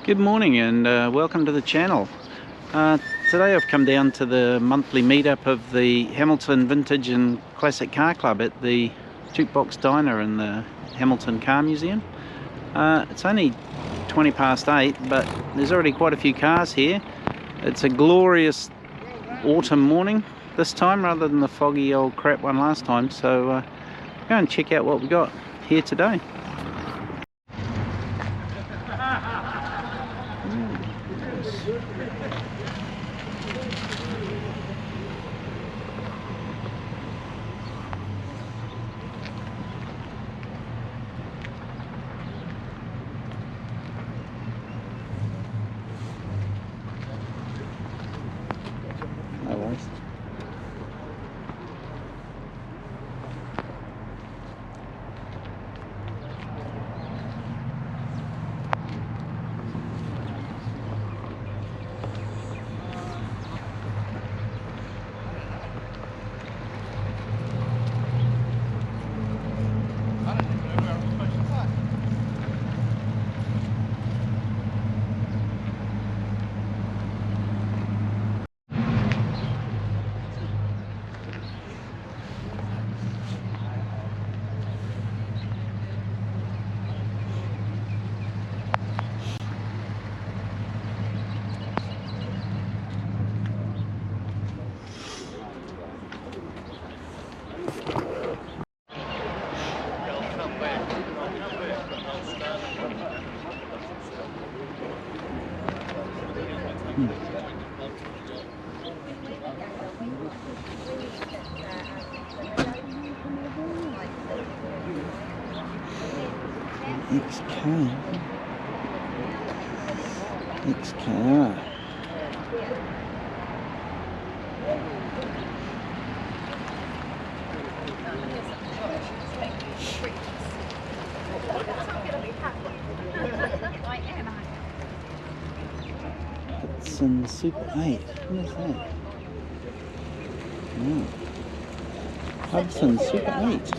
Good morning and welcome to the channel. Today I've come down to the monthly meetup of the Hamilton Vintage and Classic Car Club at the Jukebox Diner in the Hamilton Car Museum. It's only 20 past 8, but there's already quite a few cars here. It's a glorious autumn morning this time rather than the foggy old crap one last time, so go and check out what we got here today. No worries. XKR. It's in Super 8. What is that? Oh. Hudson Super 8.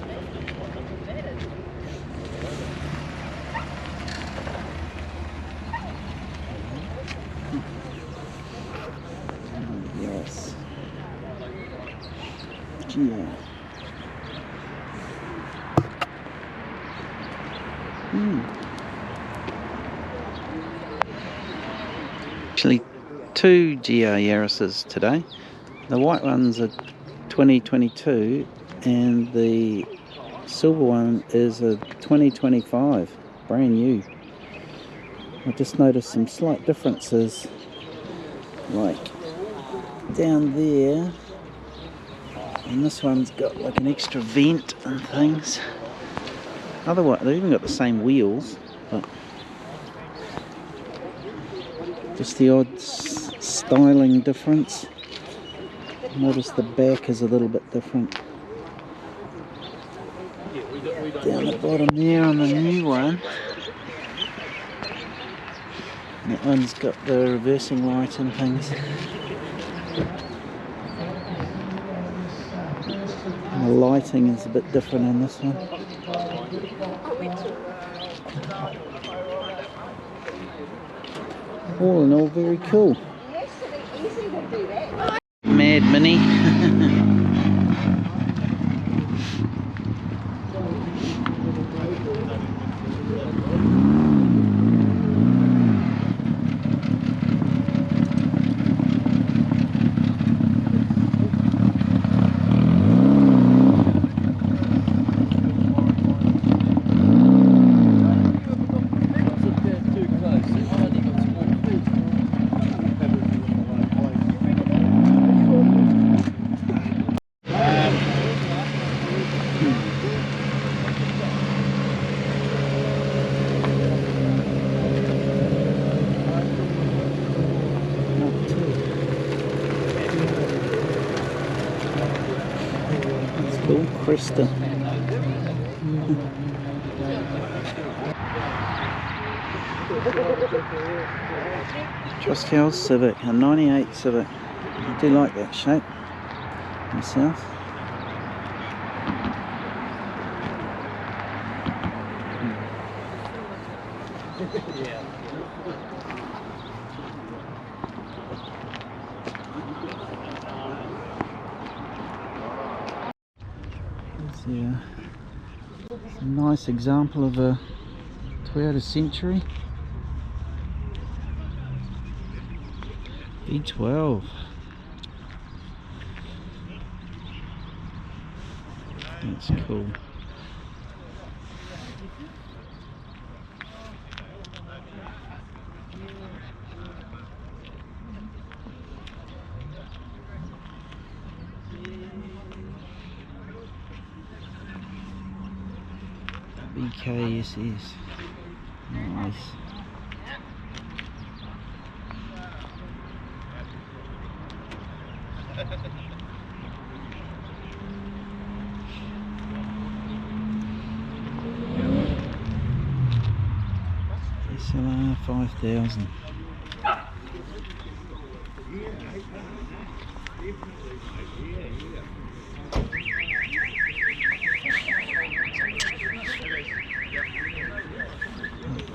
Yes. Yeah. Actually, two GR Yaris's today. The white one's a 2022 and the silver one is a 2025, brand new. I just noticed some slight differences, like down there, and this one's got like an extra vent and things. Otherwise, they've even got the same wheels, but just the odd styling difference. Notice the back is a little bit different. Down the bottom there on the new one. That one's got the reversing light and things. And the lighting is a bit different on this one. All in all, very cool. Mad Mini. Cool, Krista. Just House Civic, a 98 Civic. I do like that shape myself. Here's a nice example of a Toyota Century V12. That's cool. BKSS. Nice. SLR 5000.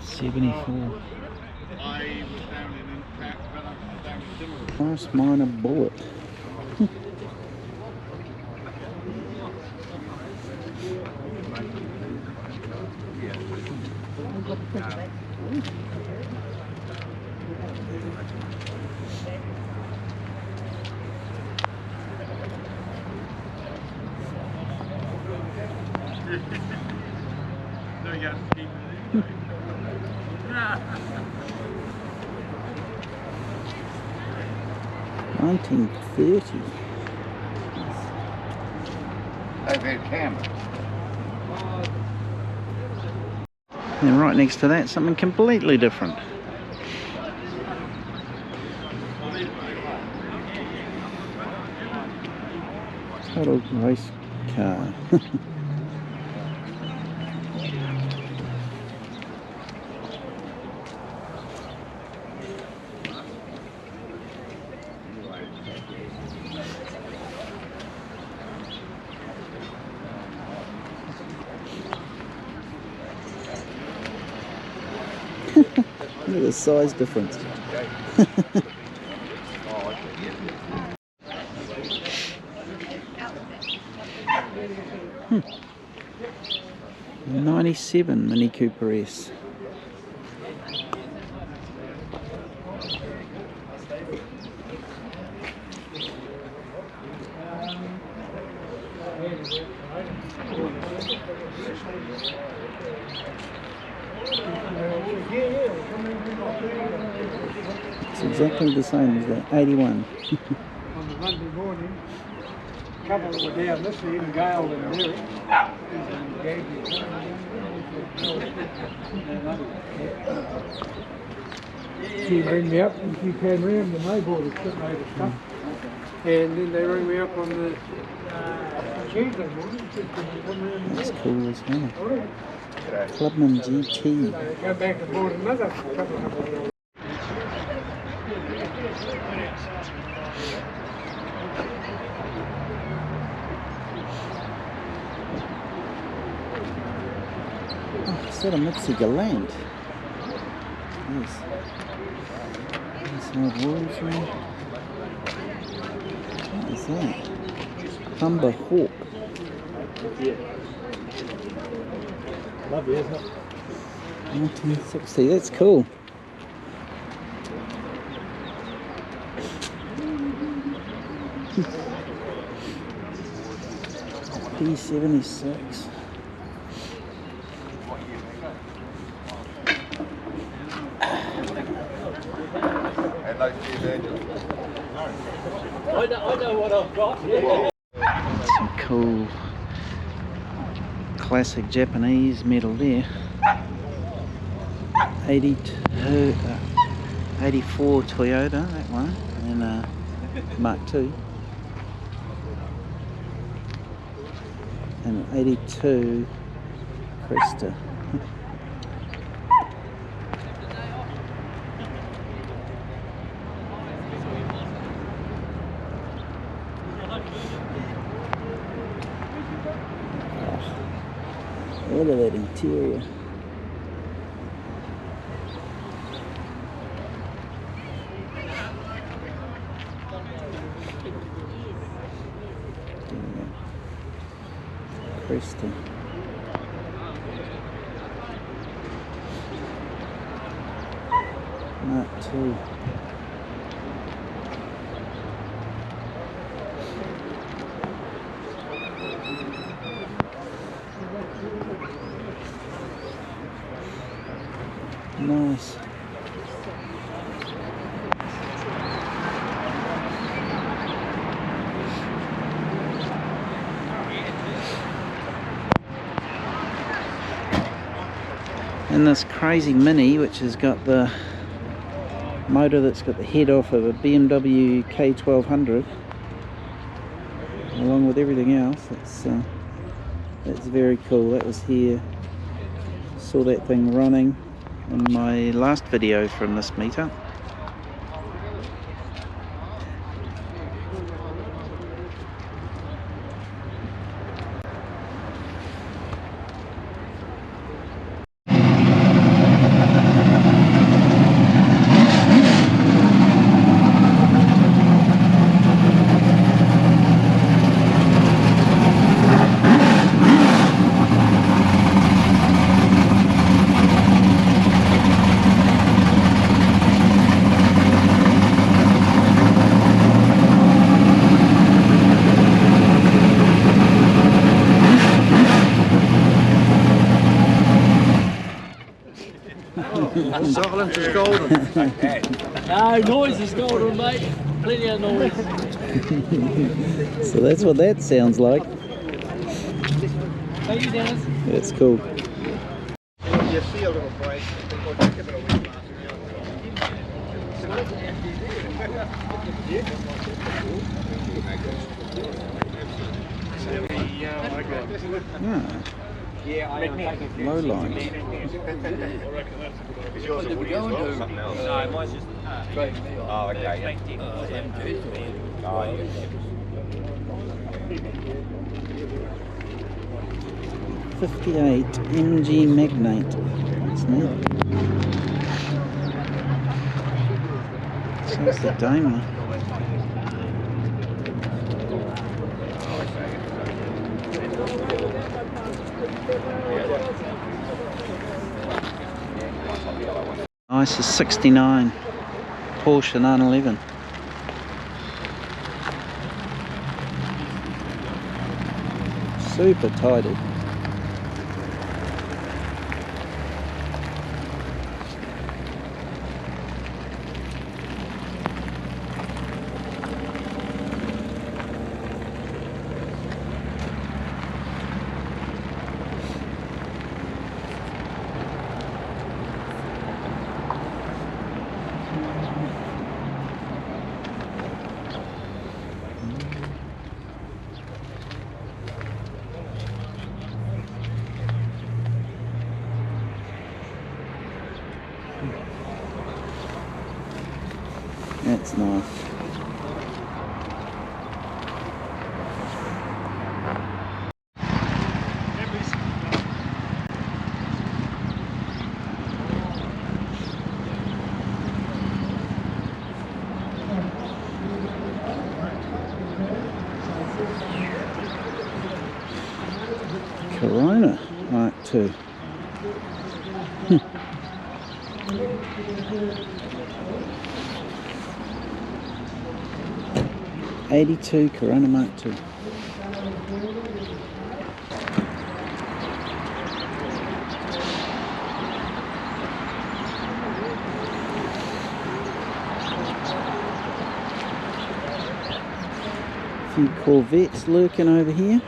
$74. Last minor bullet. No, you have to keep it. 1930. Overhead camera. And right next to that, something completely different. Total race car. Look at the size difference. 97 Mini Cooper S. It's exactly the same as that, 81. On the Monday morning, a couple that were down this end, Gail and Derek, she rang me up and she came round and they bought a shitload of stuff. And then they rang me up on the Tuesday morning. That's cool as well. Clubman GT. Go back and bought another couple of hundred. Oh, is that a Mitzi Galant? Yes. There's some walls there. What is that? Humber Hawk. Lovely, isn't it? 1960, that's cool. P76. I know what I've got. Yeah. Some cool classic Japanese metal there. 82, 84 Toyota, that one, and Mark II. And an 82 Cresta. Look at that interior. Interesting. Mark 2. Nice. And this crazy Mini, which has got the motor that's got the head off of a BMW K1200, along with everything else. That's very cool. That was here. Saw that thing running in my last video from this meetup. Silence is golden. No, noise is golden, mate. Plenty of noise. So that's what that sounds like. Hey, you, Dennis. That's cool. You see a little break. Give it a wee Yeah, low line. Is yours a woody as well? Something else? No, mine's just straight me. Oh, okay. Yeah. Oh, yeah. 58 MG Magnate. That's neat. So it's the Daimler. Nice is 69 Porsche 911. Super tidy. That's nice. Corona Mark 2. 82 Corona Mark 2. A few Corvettes lurking over here.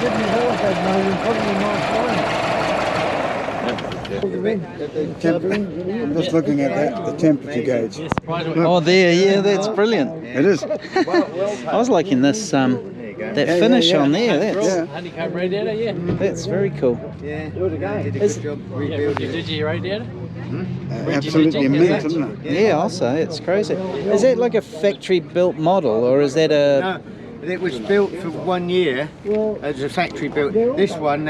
didn't have that moment, probably I'm just looking at that, the temperature gauge. Oh, there, yeah, that's brilliant. It is. I was liking this, that finish on there. That's Honeycomb radiator, yeah. that's very cool. Yeah, did a Is- good job Yeah, rebuilding it. did you radiator? Absolutely immense, isn't it? Yeah, I'll say it's crazy. Is that like a factory-built model, or is that a? No, it was built for 1 year as a factory built. This one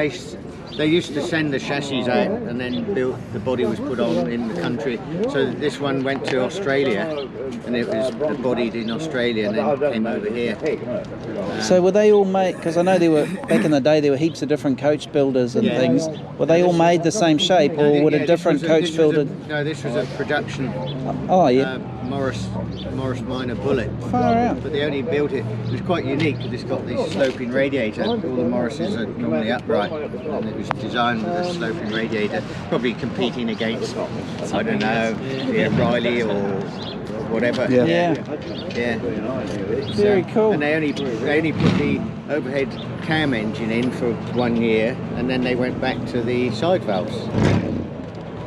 they used to send the chassis out and then the body was put on in the country. So this one went to Australia and it was bodied in Australia and then came over here. So were they all made? Because I know there were back in the day there were heaps of different coach builders and Yeah. things. Were they all made the same shape, or would Yeah, a different this was coach builder? No, this was a production Oh yeah, Morris Minor Bullet. far out. But they only built it. It was quite unique because it's got this sloping radiator. All the Morrises are normally upright, and it was designed with a sloping radiator. Probably competing against, I don't know, yeah, Riley or whatever. Yeah. Yeah. Yeah. Very cool. And they only put the overhead cam engine in for 1 year, and then they went back to the side valves.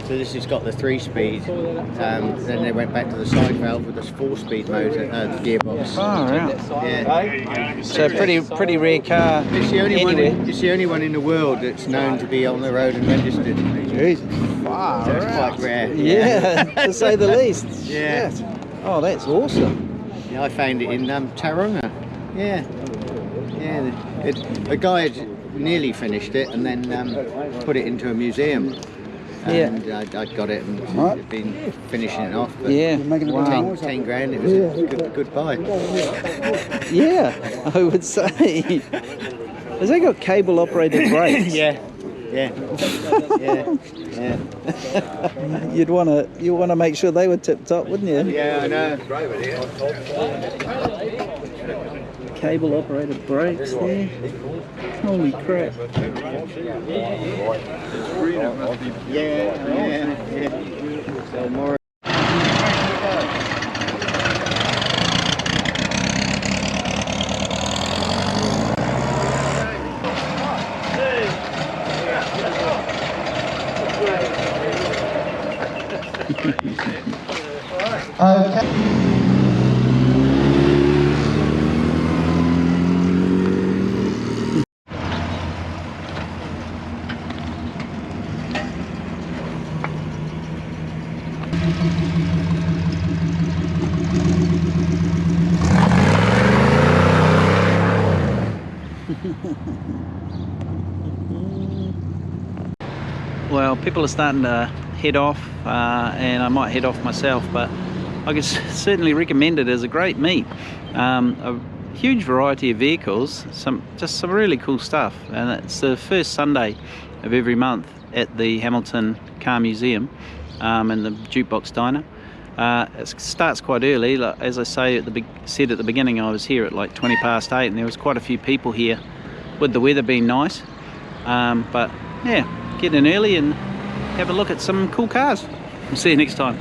So this has got the 3-speed, then they went back to the side valve with a 4-speed motor, gearbox. Far out. Yeah. So pretty rare car. It's the only anywhere. it's the only one in the world that's known to be on the road and registered. Jesus. So it's quite rare. Yeah, to say the least. Yeah. Shit. Oh, that's awesome. Yeah, I found it in Tauranga. Yeah. Yeah. A guy had nearly finished it and then put it into a museum. Yeah. And I got it and Right. had been finishing it off. But Yeah. Making a bit of Wow. noise. 10 grand, it was a good buy. Yeah, I would say. Has they got cable operated brakes? Yeah. Yeah. Yeah. You wanna make sure they were tip top, wouldn't you? Yeah, I know. Cable operated brakes there. Holy crap. Yeah. So more. Well, people are starting to head off, and I might head off myself, but I could certainly recommend it as a great meet. A huge variety of vehicles, some really cool stuff, and it's the first Sunday of every month at the Hamilton Car Museum and the Jukebox Diner. It starts quite early. Like, as I said at the beginning, I was here at like 8:20, and there was quite a few people here with the weather being nice. But yeah, get in early and have a look at some cool cars. We'll see you next time.